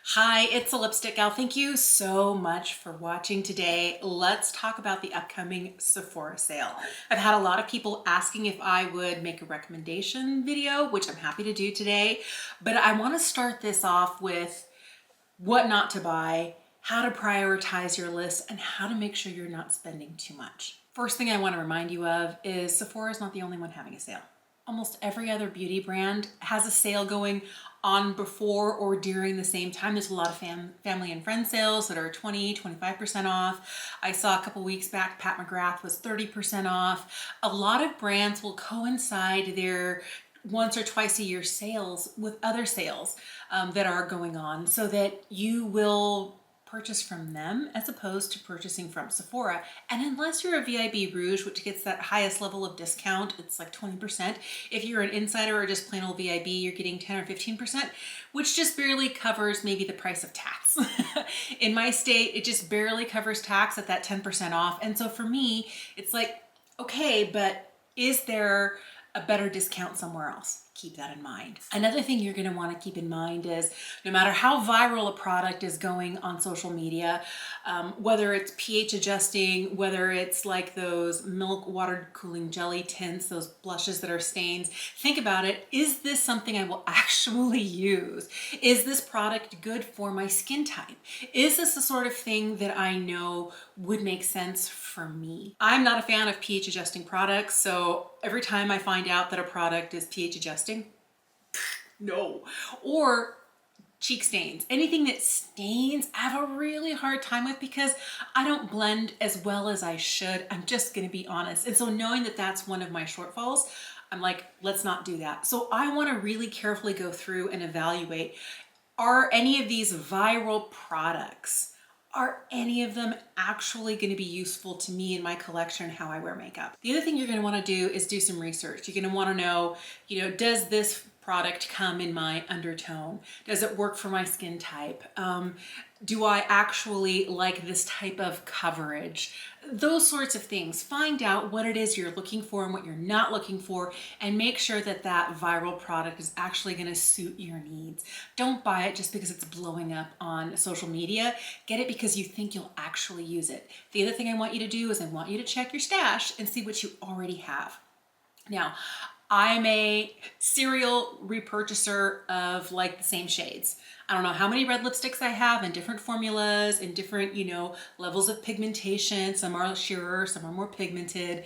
Hi, it's a lipstick gal. Thank you so much for watching today. Let's talk about the upcoming Sephora sale. I've had a lot of people asking if I would make a recommendation video, which I'm happy to do today, but I want to start this off with what not to buy, how to prioritize your list, and how to make sure you're not spending too much. First thing I want to remind you of is Sephora is not the only one having a sale. Almost every other beauty brand has a sale going on before or during the same time. There's a lot of family and friend sales that are 20, 25% off. I saw a couple weeks back, Pat McGrath was 30% off. A lot of brands will coincide their once or twice a year sales with other sales that are going on so that you will purchase from them as opposed to purchasing from Sephora. And unless you're a VIB Rouge, which gets that highest level of discount, it's like 20%. If you're an insider or just plain old VIB, you're getting 10 or 15%, which just barely covers maybe the price of tax. In my state, it just barely covers tax at that 10% off. And so for me, it's like, okay, but is there a better discount somewhere else? Keep that in mind. Another thing you're going to want to keep in mind is no matter how viral a product is going on social media, whether it's pH adjusting, whether it's like those milk water cooling jelly tints, those blushes that are stains, think about it. Is this something I will actually use? Is this product good for my skin type? Is this the sort of thing that I know would make sense for me? I'm not a fan of pH adjusting products, so every time I find out that a product is pH adjusting, no. Or cheek stains. Anything that stains, I have a really hard time with because I don't blend as well as I should. I'm just gonna be honest. And so knowing that that's one of my shortfalls, I'm like, let's not do that. So I wanna really carefully go through and evaluate, are any of these viral products, are any of them actually going to be useful to me in my collection and how I wear makeup? The other thing you're going to want to do is do some research. You're going to want to know, does this product come in my undertone? Does it work for my skin type? Do I actually like this type of coverage? Those sorts of things. Find out what it is you're looking for and what you're not looking for, and make sure that that viral product is actually going to suit your needs. Don't buy it just because it's blowing up on social media. Get it because you think you'll actually use it. The other thing I want you to do is I want you to check your stash and see what you already have. Now, I'm a serial repurchaser of like the same shades. I don't know how many red lipsticks I have in different formulas, in different, levels of pigmentation. Some are sheerer, some are more pigmented,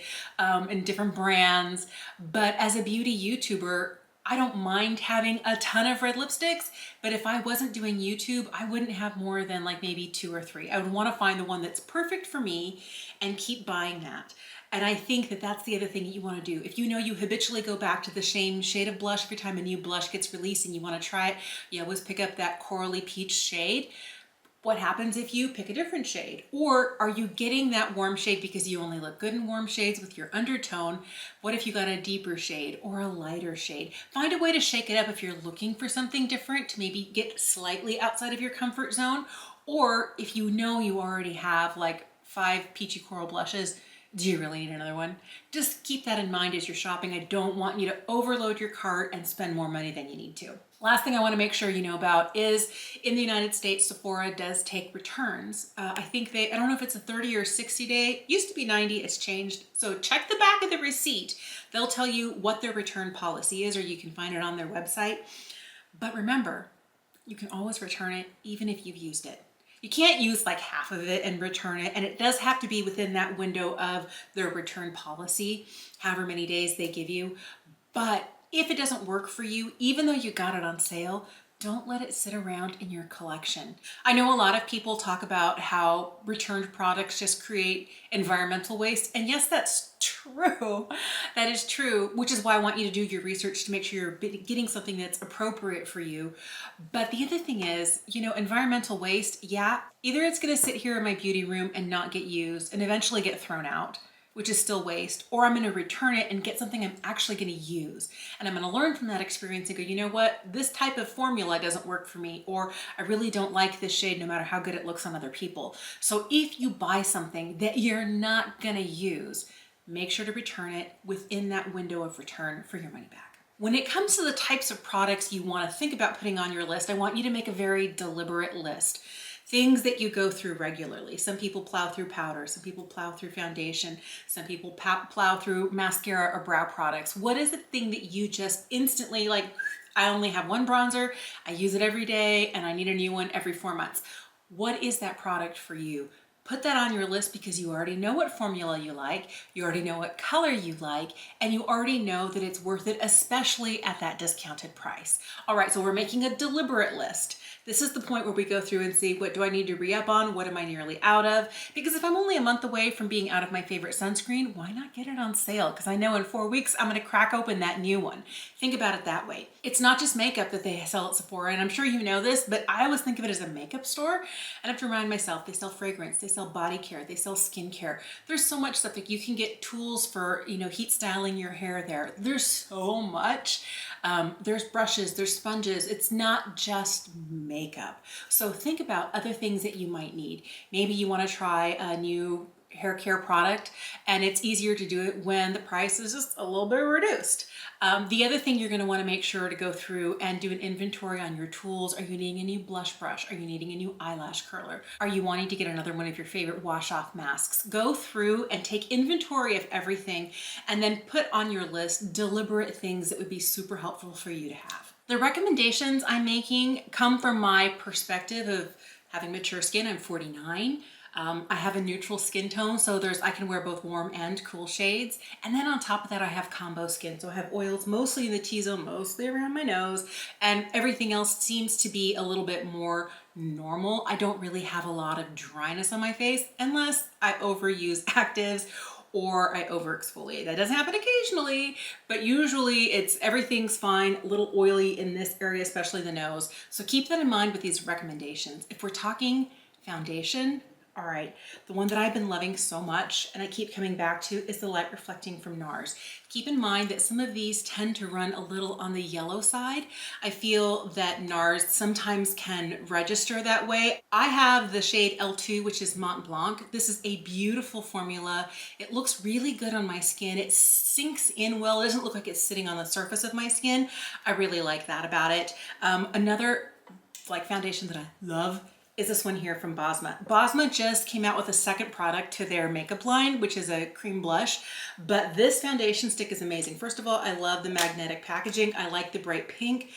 in different brands. But as a beauty YouTuber, I don't mind having a ton of red lipsticks, but if I wasn't doing YouTube, I wouldn't have more than like maybe 2 or 3. I would want to find the one that's perfect for me and keep buying that. And I think that that's the other thing that you want to do. If you know you habitually go back to the same shade of blush every time a new blush gets released and you want to try it, you always pick up that corally peach shade. What happens if you pick a different shade? Or are you getting that warm shade because you only look good in warm shades with your undertone? What if you got a deeper shade or a lighter shade? Find a way to shake it up if you're looking for something different to maybe get slightly outside of your comfort zone. Or if you know you already have like 5 peachy coral blushes, do you really need another one? Just keep that in mind as you're shopping. I don't want you to overload your cart and spend more money than you need to. Last thing I want to make sure you know about is in the United States, Sephora does take returns. I think I don't know if it's a 30 or 60 day, used to be 90, it's changed. So check the back of the receipt. They'll tell you what their return policy is, or you can find it on their website. But remember, you can always return it even if you've used it. You can't use like half of it and return it, and it does have to be within that window of their return policy, however many days they give you. But if it doesn't work for you, even though you got it on sale, don't let it sit around in your collection. I know a lot of people talk about how returned products just create environmental waste, and yes, that's true. That is true, which is why I want you to do your research to make sure you're getting something that's appropriate for you. But the other thing is, environmental waste, yeah, either it's gonna sit here in my beauty room and not get used and eventually get thrown out, which is still waste, or I'm gonna return it and get something I'm actually gonna use. And I'm gonna learn from that experience and go, you know what, this type of formula doesn't work for me, or I really don't like this shade no matter how good it looks on other people. So if you buy something that you're not gonna use, make sure to return it within that window of return for your money back. When it comes to the types of products you want to think about putting on your list, I want you to make a very deliberate list. Things that you go through regularly. Some people plow through powder, some people plow through foundation, some people plow through mascara or brow products. What is the thing that you just instantly like, I only have one bronzer, I use it every day, and I need a new one every 4 months? What is that product for you? Put that on your list because you already know what formula you like, you already know what color you like, and you already know that it's worth it, especially at that discounted price. All right, so we're making a deliberate list. This is the point where we go through and see, what do I need to re-up on? What am I nearly out of? Because if I'm only a month away from being out of my favorite sunscreen, why not get it on sale? Because I know in 4 weeks, I'm gonna crack open that new one. Think about it that way. It's not just makeup that they sell at Sephora, and I'm sure you know this, but I always think of it as a makeup store. And I have to remind myself, they sell fragrance, they sell body care, they sell skincare. There's so much stuff that you can get tools for, heat styling your hair there. There's so much. There's brushes, there's sponges. It's not just makeup. So think about other things that you might need. Maybe you want to try a new hair care product, and it's easier to do it when the price is just a little bit reduced. The other thing you're going to want to make sure to go through and do an inventory on your tools. Are you needing a new blush brush? Are you needing a new eyelash curler? Are you wanting to get another one of your favorite wash-off masks? Go through and take inventory of everything and then put on your list deliberate things that would be super helpful for you to have. The recommendations I'm making come from my perspective of having mature skin. I'm 49. I have a neutral skin tone, so I can wear both warm and cool shades. And then on top of that, I have combo skin. So I have oils mostly in the T-zone, mostly around my nose, and everything else seems to be a little bit more normal. I don't really have a lot of dryness on my face unless I overuse actives or I over exfoliate. That doesn't happen occasionally, but usually everything's fine, a little oily in this area, especially the nose. So keep that in mind with these recommendations. If we're talking foundation, all right, the one that I've been loving so much and I keep coming back to is the Light Reflecting from NARS. Keep in mind that some of these tend to run a little on the yellow side. I feel that NARS sometimes can register that way. I have the shade L2, which is Mont Blanc. This is a beautiful formula. It looks really good on my skin. It sinks in well. It doesn't look like it's sitting on the surface of my skin. I really like that about it. Another foundation that I love is this one here from Bosma. Bosma just came out with a second product to their makeup line, which is a cream blush, but this foundation stick is amazing. First of all, I love the magnetic packaging. I like the bright pink,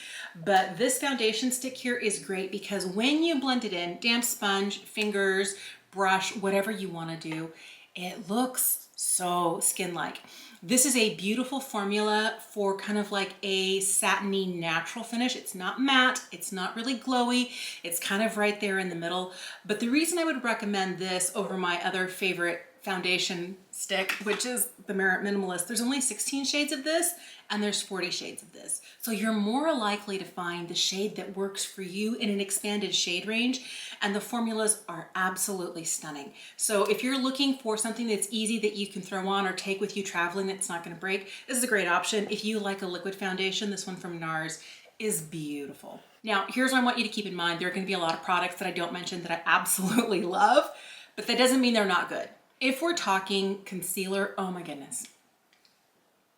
but this foundation stick here is great because when you blend it in, damp sponge, fingers, brush, whatever you want to do, it looks so skin-like. This is a beautiful formula for kind of like a satiny natural finish. It's not matte, it's not really glowy, it's kind of right there in the middle. But the reason I would recommend this over my other favorite foundation stick, which is the Merit Minimalist, there's only 16 shades of this and there's 40 shades of this. So you're more likely to find the shade that works for you in an expanded shade range, and the formulas are absolutely stunning. So if you're looking for something that's easy that you can throw on or take with you traveling that's not going to break, this is a great option. If you like a liquid foundation, this one from NARS is beautiful. Now, here's what I want you to keep in mind. There are going to be a lot of products that I don't mention that I absolutely love, but that doesn't mean they're not good. If we're talking concealer, oh my goodness.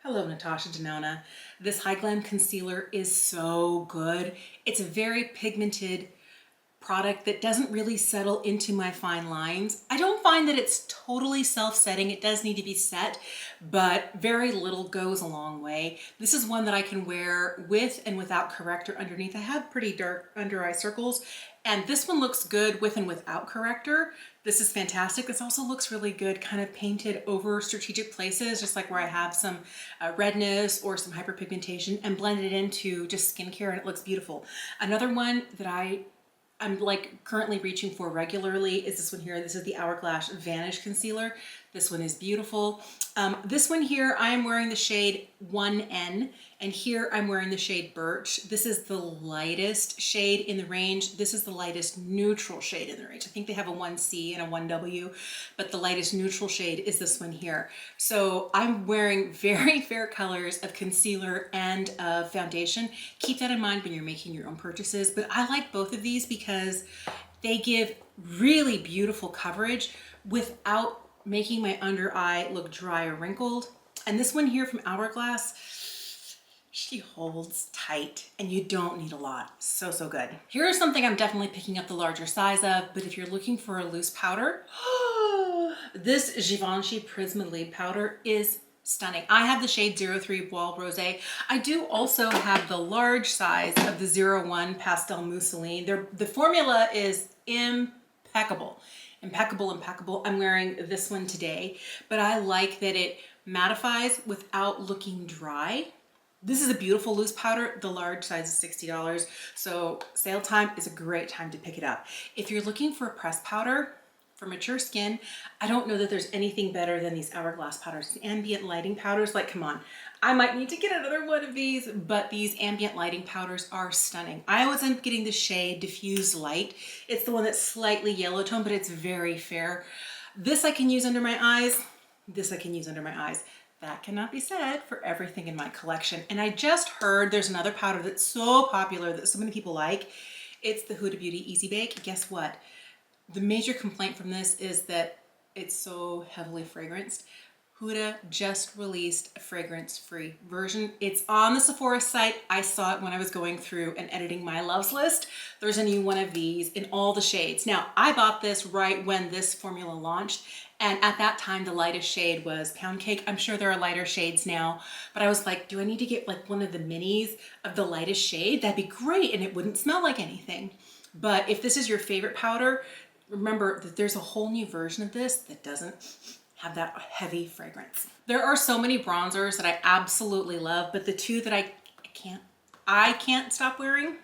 Hello, Natasha Denona. This High Glam concealer is so good. It's a very pigmented product that doesn't really settle into my fine lines. I don't find that it's totally self-setting. It does need to be set, but very little goes a long way. This is one that I can wear with and without corrector underneath. I have pretty dark under eye circles, and this one looks good with and without corrector. This is fantastic. This also looks really good kind of painted over strategic places, just like where I have some redness or some hyperpigmentation, and blended into just skincare, and it looks beautiful. Another one that I'm currently reaching for regularly is this one here. This is the Hourglass Vanish Concealer. This one is beautiful. This one here, I'm wearing the shade 1N, and here I'm wearing the shade Birch. This is the lightest shade in the range. This is the lightest neutral shade in the range. I think they have a 1C and a 1W, but the lightest neutral shade is this one here. So I'm wearing very fair colors of concealer and of foundation. Keep that in mind when you're making your own purchases, but I like both of these because they give really beautiful coverage without making my under eye look dry or wrinkled. And this one here from Hourglass, She holds tight and you don't need a lot. So, so good. Here's something I'm definitely picking up the larger size of, but if you're looking for a loose powder, this Givenchy Prisma powder is stunning. I have the shade 03 Bois Rosé. I do also have the large size of the 01 Pastel Mousseline. The formula is impeccable. Impeccable, impeccable. I'm wearing this one today, but I like that it mattifies without looking dry. This is a beautiful loose powder. The large size is $60. So sale time is a great time to pick it up. If you're looking for a pressed powder for mature skin, I don't know that there's anything better than these Hourglass powders. Ambient lighting powders, like, come on. I might need to get another one of these, but these ambient lighting powders are stunning. I always end up getting the shade Diffuse Light. It's the one that's slightly yellow tone, but it's very fair. This I can use under my eyes. This I can use under my eyes. That cannot be said for everything in my collection. And I just heard there's another powder that's so popular that so many people like. It's the Huda Beauty Easy Bake. Guess what? The major complaint from this is that it's so heavily fragranced. Huda just released a fragrance-free version. It's on the Sephora site. I saw it when I was going through and editing my loves list. There's a new one of these in all the shades. Now, I bought this right when this formula launched, and at that time, the lightest shade was Pound Cake. I'm sure there are lighter shades now, but I was like, do I need to get like one of the minis of the lightest shade? That'd be great, and it wouldn't smell like anything. But if this is your favorite powder, remember that there's a whole new version of this that doesn't have that heavy fragrance. There are so many bronzers that I absolutely love, but the two that I can't stop wearing,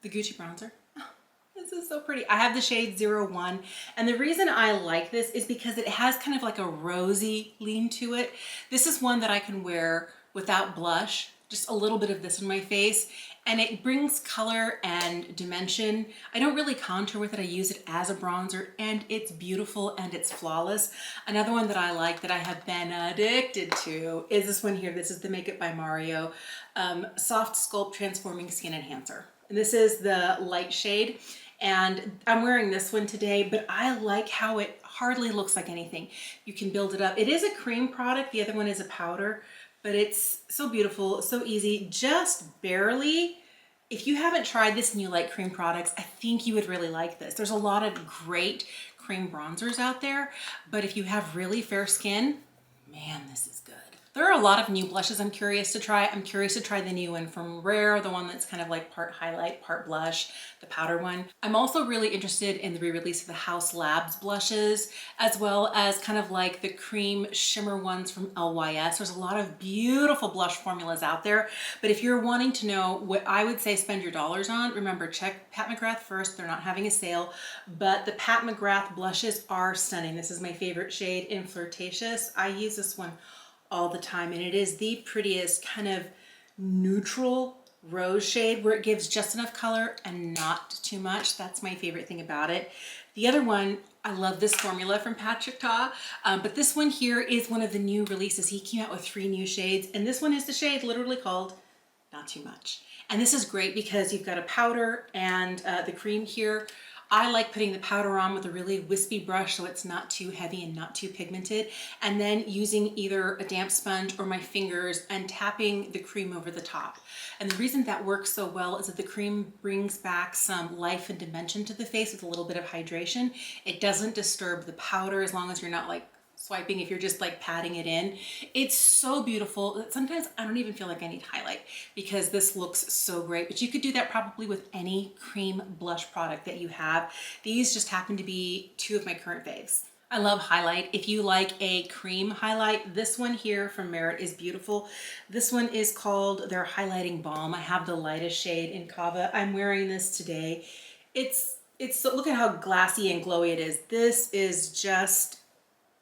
the Gucci bronzer. Oh, this is so pretty. I have the shade 01, and the reason I like this is because it has kind of like a rosy lean to it. This is one that I can wear without blush, just a little bit of this on my face, and it brings color and dimension. I don't really contour with it. I use it as a bronzer, and it's beautiful and it's flawless. Another one that I like that I have been addicted to is this one here. This is the Makeup by Mario Soft Sculpt Transforming Skin Enhancer. And this is the light shade, and I'm wearing this one today, but I like how it hardly looks like anything. You can build it up. It is a cream product. The other one is a powder. But it's so beautiful, so easy, just barely. If you haven't tried this and you like cream products, I think you would really like this. There's a lot of great cream bronzers out there, but if you have really fair skin, man, this is good. There are a lot of new blushes I'm curious to try. I'm curious to try the new one from Rare, the one that's kind of like part highlight, part blush, the powder one. I'm also really interested in the re-release of the House Labs blushes, as well as kind of like the cream shimmer ones from LYS. There's a lot of beautiful blush formulas out there, but if you're wanting to know what I would say spend your dollars on, remember, check Pat McGrath first. They're not having a sale, but the Pat McGrath blushes are stunning. This is my favorite shade in Flirtatious. I use this one all the time, and it is the prettiest kind of neutral rose shade where it gives just enough color and not too much. That's my favorite thing about it. The other one, I love this formula from Patrick Ta, but this one here is one of the new releases. He came out with 3 new shades, and this one is the shade literally called Not Too Much. And this is great because you've got a powder and the cream here. I like putting the powder on with a really wispy brush so it's not too heavy and not too pigmented, and then using either a damp sponge or my fingers and tapping the cream over the top. And the reason that works so well is that the cream brings back some life and dimension to the face with a little bit of hydration. It doesn't disturb the powder as long as you're not like swiping, if you're just like patting it in. It's so beautiful that sometimes I don't even feel like I need highlight because this looks so great. But you could do that probably with any cream blush product that you have. These just happen to be 2 of my current faves. I love highlight. If you like a cream highlight, this one here from Merit is beautiful. This one is called their Highlighting Balm. I have the lightest shade in Kava. I'm wearing this today. It's so, look at how glassy and glowy it is. This is just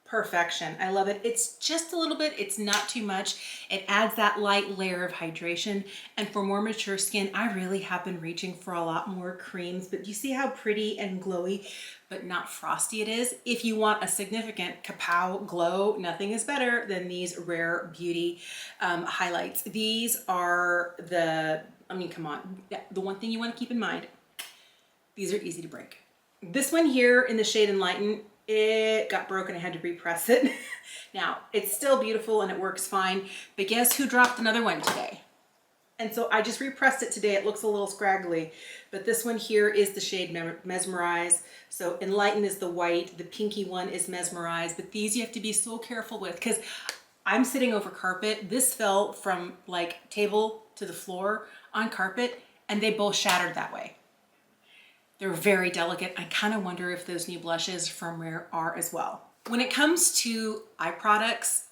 perfection. I love it. It's just a little bit, it's not too much. It adds that light layer of hydration. And for more mature skin, I really have been reaching for a lot more creams, but you see how pretty and glowy, but not frosty it is. If you want a significant kapow glow, nothing is better than these Rare Beauty highlights. These are the, I mean, come on. The one thing you want to keep in mind, these are easy to break. This one here in the shade Enlighten, it got broken. I had to repress it. Now, it's still beautiful and it works fine, but guess who dropped another one today? And so I just repressed it today. It looks a little scraggly, but this one here is the shade Mesmerize. So Enlighten is the white, the pinky one is Mesmerize, but these you have to be so careful with because I'm sitting over carpet. This fell from like table to the floor on carpet and they both shattered that way. They're very delicate. I kind of wonder if those new blushes from Rare are as well. When it comes to eye products,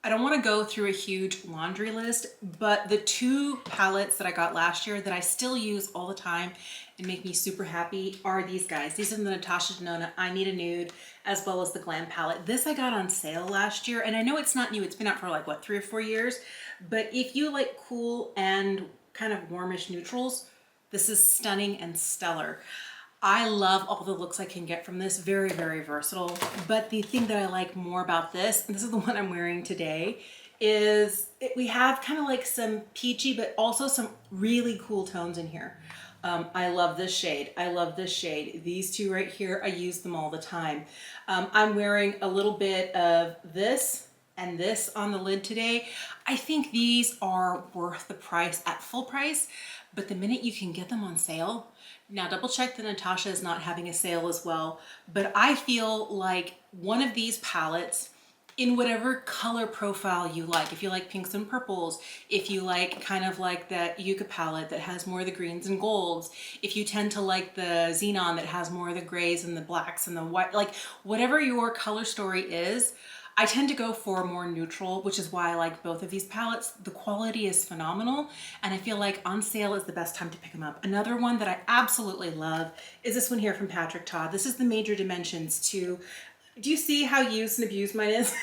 I don't want to go through a huge laundry list, but the two palettes that I got last year that I still use all the time and make me super happy are these guys. These are the Natasha Denona I Need a Nude, as well as the Glam palette. This I got on sale last year, and I know it's not new. It's been out for like, what, 3 or 4 years? But if you like cool and kind of warmish neutrals, this is stunning and stellar. I love all the looks I can get from this. Very, very versatile. But the thing that I like more about this, and this is the one I'm wearing today, is we have kind of like some peachy, but also some really cool tones in here. I love this shade. I love this shade. These two right here, I use them all the time. I'm wearing a little bit of this and this on the lid today. I think these are worth the price at full price, but the minute you can get them on sale, now double check that Natasha is not having a sale as well, but I feel like one of these palettes in whatever color profile you like, if you like pinks and purples, if you like kind of like that Yucca palette that has more of the greens and golds, if you tend to like the Xenon that has more of the grays and the blacks and the white, like whatever your color story is, I tend to go for more neutral, which is why I like both of these palettes. The quality is phenomenal, and I feel like on sale is the best time to pick them up. Another one that I absolutely love is this one here from Patrick Todd. This is the Major Dimensions 2. Do you see how used and abused mine is?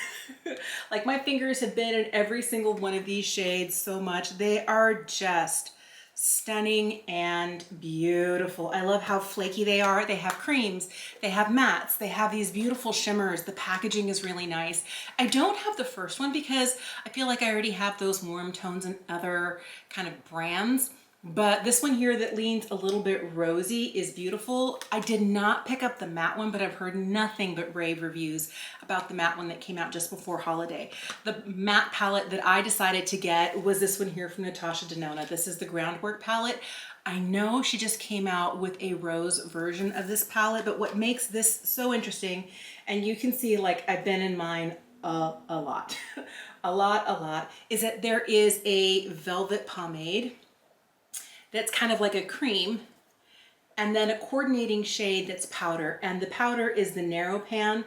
Like my fingers have been in every single one of these shades so much. They are just stunning and beautiful. I love how flaky they are. They have creams, they have mattes, they have these beautiful shimmers. The packaging is really nice. I don't have the first one because I feel like I already have those warm tones in other kind of brands. But this one here that leans a little bit rosy is beautiful. I did not pick up the matte one, but I've heard nothing but rave reviews about the matte one that came out just before holiday. The matte palette that I decided to get was this one here from Natasha Denona. This is the Groundwork palette. I know she just came out with a rose version of this palette, but what makes this so interesting, and you can see like I've been in mine a lot, a lot, is that there is a velvet pomade that's kind of like a cream, and then a coordinating shade that's powder, and the powder is the narrow pan,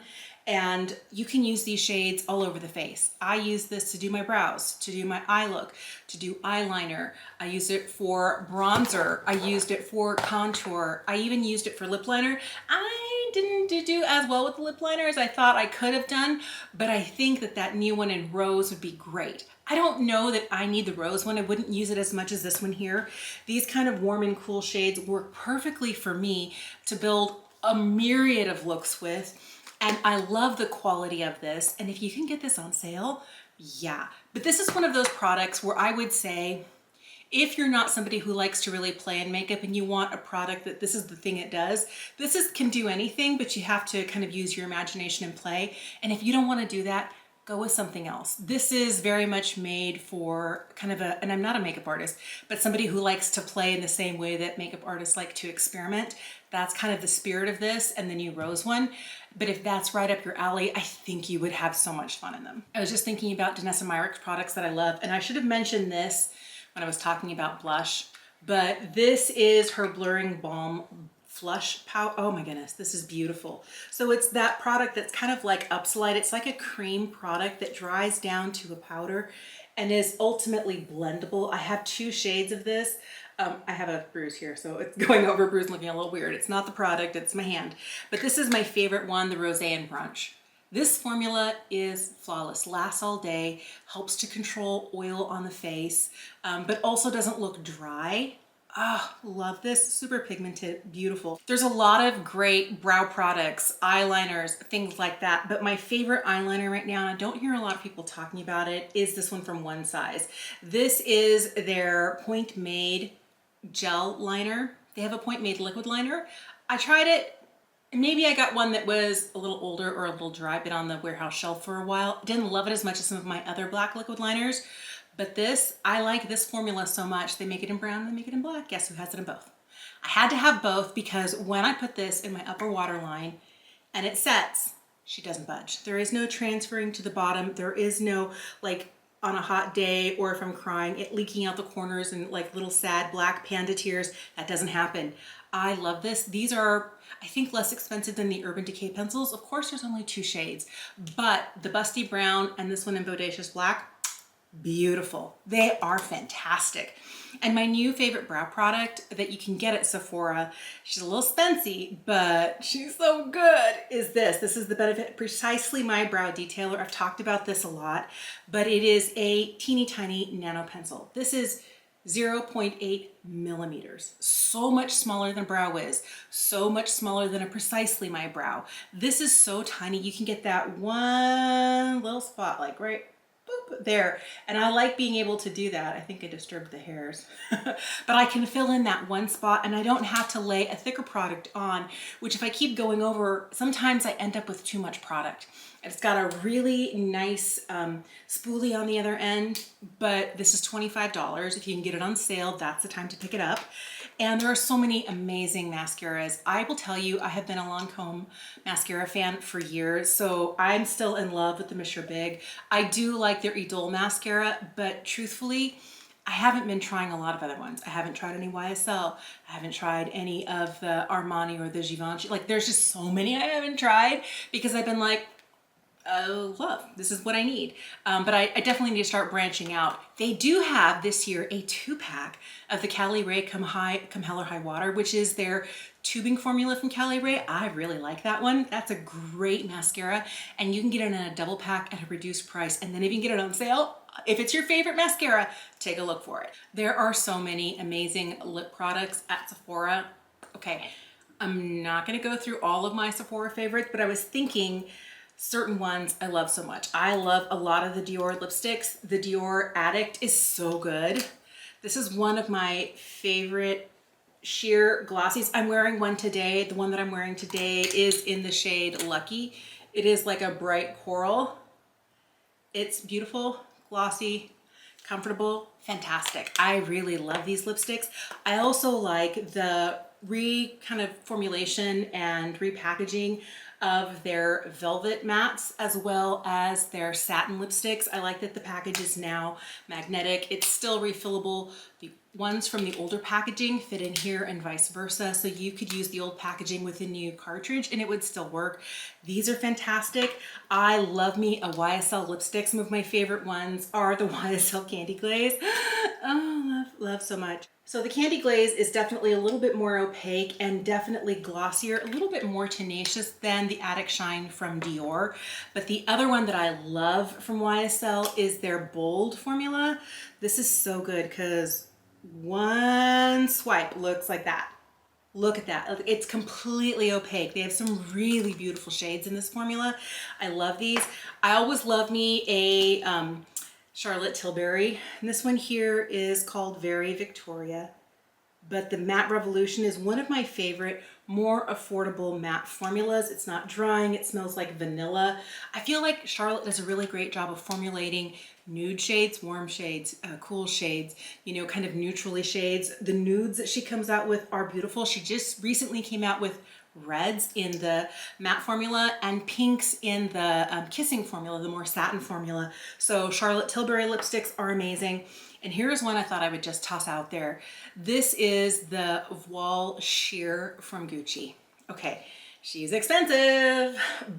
and you can use these shades all over the face. I use this to do my brows, to do my eye look, to do eyeliner. I used it for bronzer. I used it for contour. I even used it for lip liner. I didn't do as well with the lip liner as I thought I could have done, but I think that that new one in rose would be great. I don't know that I need the rose one. I wouldn't use it as much as this one here. These kind of warm and cool shades work perfectly for me to build a myriad of looks with. And I love the quality of this. And if you can get this on sale, yeah. But this is one of those products where I would say, if you're not somebody who likes to really play in makeup and you want a product that this is the thing it does, can do anything, but you have to kind of use your imagination and play. And if you don't want to do that, go with something else. This is very much made for kind of and I'm not a makeup artist, but somebody who likes to play in the same way that makeup artists like to experiment. That's kind of the spirit of this and the new rose one. But if that's right up your alley, I think you would have so much fun in them. I was just thinking about Danessa Myricks products that I love, and I should have mentioned this when I was talking about blush, but this is her Blurring Balm Flush Powder. Oh my goodness, this is beautiful. So it's that product that's kind of like Upslide. It's like a cream product that dries down to a powder and is ultimately blendable. I have 2 shades of this. I have a bruise here, so it's going over bruise looking a little weird. It's not the product, it's my hand. But this is my favorite one, the Rosé and Brunch. This formula is flawless, lasts all day, helps to control oil on the face, but also doesn't look dry. Ah, love this, super pigmented, beautiful. There's a lot of great brow products, eyeliners, things like that, but my favorite eyeliner right now, and I don't hear a lot of people talking about it, is this one from One Size. This is their Point Made gel liner. They have a Point Made liquid liner. I tried it. Maybe I got one that was a little older or a little dry, been on the warehouse shelf for a while. Didn't love it as much as some of my other black liquid liners, But this, I like this formula so much. They make it in brown, they make it in black. Guess who has it in both? I had to have both because when I put this in my upper waterline and it sets, she doesn't budge. There is no transferring to the bottom. There is no like on a hot day, or if I'm crying, it leaking out the corners and like little sad black panda tears. That doesn't happen. I love this. These are, I think, less expensive than the Urban Decay pencils. Of course, there's only 2 shades, but the Busty Brown and this one in Bodacious Black, beautiful. They are fantastic. And my new favorite brow product that you can get at Sephora, she's a little spency, but she's so good, is this. This is the Benefit Precisely My Brow Detailer. I've talked about this a lot, but it is a teeny tiny nano pencil. This is 0.8 millimeters. So much smaller than Brow Wiz, so much smaller than a Precisely My Brow. This is so tiny. You can get that one little spot, like right there. And I like being able to do that. I think I disturbed the hairs, but I can fill in that one spot and I don't have to lay a thicker product on, which if I keep going over, sometimes I end up with too much product. It's got a really nice spoolie on the other end, but this is $25. If you can get it on sale, that's the time to pick it up. And there are so many amazing mascaras. I will tell you, I have been a Lancome mascara fan for years, so I'm still in love with the Mr. Big. I do like their Idole mascara, but truthfully, I haven't been trying a lot of other ones. I haven't tried any YSL. I haven't tried any of the Armani or the Givenchy. Like, there's just so many I haven't tried because I've been like, oh, love, this is what I need. But I definitely need to start branching out. They do have this year a 2-pack of the Cali Ray Come Hell or High Water, which is their tubing formula from Cali Ray. I really like that one. That's a great mascara, and you can get it in a double pack at a reduced price. And then if you can get it on sale, if it's your favorite mascara, take a look for it. There are so many amazing lip products at Sephora. Okay, I'm not gonna go through all of my Sephora favorites, but I was thinking certain ones I love so much. I love a lot of the Dior lipsticks. The Dior Addict is so good. This is one of my favorite sheer glossies. I'm wearing one today. The one that I'm wearing today is in the shade Lucky. It is like a bright coral. It's beautiful, glossy, comfortable, fantastic. I really love these lipsticks. I also like the kind of formulation and repackaging of their velvet mattes as well as their satin lipsticks. I like that the package is now magnetic. It's still refillable. The ones from the older packaging fit in here and vice versa. So you could use the old packaging with the new cartridge and it would still work. These are fantastic. I love me a YSL lipstick. Some of my favorite ones are the YSL Candy Glaze. Oh, love so much. So the Candy Glaze is definitely a little bit more opaque and definitely glossier, a little bit more tenacious than the Addict Shine from Dior. But the other one that I love from YSL is their Bold formula. This is so good because one swipe looks like that. Look at that. It's completely opaque. They have some really beautiful shades in this formula. I love these. I always love me a Charlotte Tilbury. And this one here is called Very Victoria. But the Matte Revolution is one of my favorite, more affordable matte formulas. It's not drying. It smells like vanilla. I feel like Charlotte does a really great job of formulating nude shades, warm shades, cool shades, you know, kind of neutrally shades. The nudes that she comes out with are beautiful. She just recently came out with reds in the matte formula and pinks in the kissing formula, the more satin formula. So Charlotte Tilbury lipsticks are amazing. And here's one I thought I would just toss out there. This is the Voile Sheer from Gucci. Okay, she's expensive,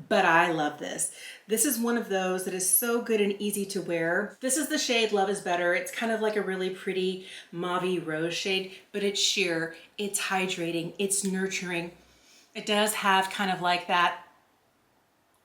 but I love this. This is one of those that is so good and easy to wear. This is the shade Love is Better. It's kind of like a really pretty mauve rose shade, but it's sheer, it's hydrating, it's nurturing. It does have kind of like that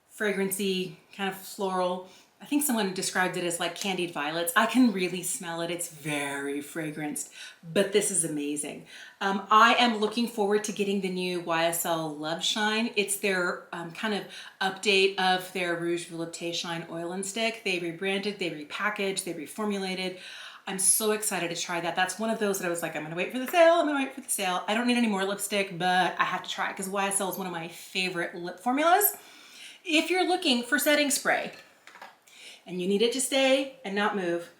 fragrancy, kind of floral. I think someone described it as like candied violets. I can really smell it. It's very fragranced, but this is amazing. I am looking forward to getting the new YSL Love Shine. It's their kind of update of their Rouge Volupté Shine Oil and Stick. They rebranded, they repackaged, they reformulated. I'm so excited to try that. That's one of those that I was like, I'm gonna wait for the sale, I'm gonna wait for the sale. I don't need any more lipstick, but I have to try it because YSL is one of my favorite lip formulas. If you're looking for setting spray and you need it to stay and not move,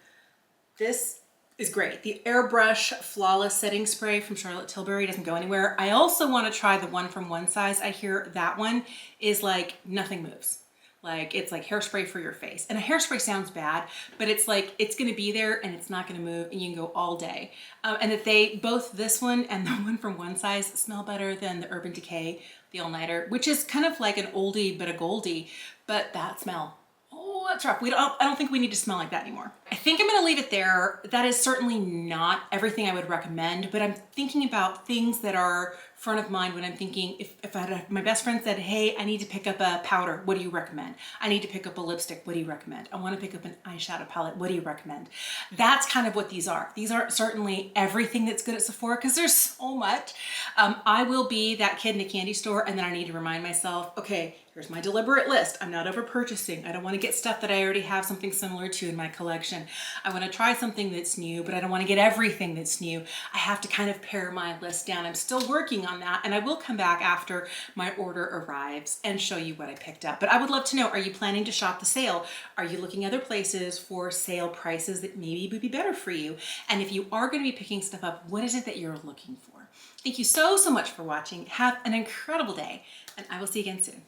This is great. The Airbrush Flawless Setting Spray from Charlotte Tilbury doesn't go anywhere. I also want to try the one from One Size. I hear that one is like nothing moves. Like it's like hairspray for your face. And a hairspray sounds bad, but it's like it's gonna be there and it's not gonna move and you can go all day. And that they, both this one and the one from One Size smell better than the Urban Decay, the All Nighter, which is kind of like an oldie but a goldie, but that smell, oh, that's rough. I don't think we need to smell like that anymore. I think I'm gonna leave it there. That is certainly not everything I would recommend, but I'm thinking about things that are front of mind when I'm thinking, if I had my best friend said, hey, I need to pick up a powder, what do you recommend? I need to pick up a lipstick, what do you recommend? I wanna pick up an eyeshadow palette, what do you recommend? That's kind of what these are. These aren't certainly everything that's good at Sephora because there's so much. I will be that kid in a candy store and then I need to remind myself, okay, here's my deliberate list. I'm not over purchasing. I don't want to get stuff that I already have something similar to in my collection. I want to try something that's new, but I don't want to get everything that's new. I have to kind of pare my list down. I'm still working on that, and I will come back after my order arrives and show you what I picked up. But I would love to know, are you planning to shop the sale? Are you looking other places for sale prices that maybe would be better for you? And if you are going to be picking stuff up, what is it that you're looking for? Thank you so much for watching. Have an incredible day, and I will see you again soon.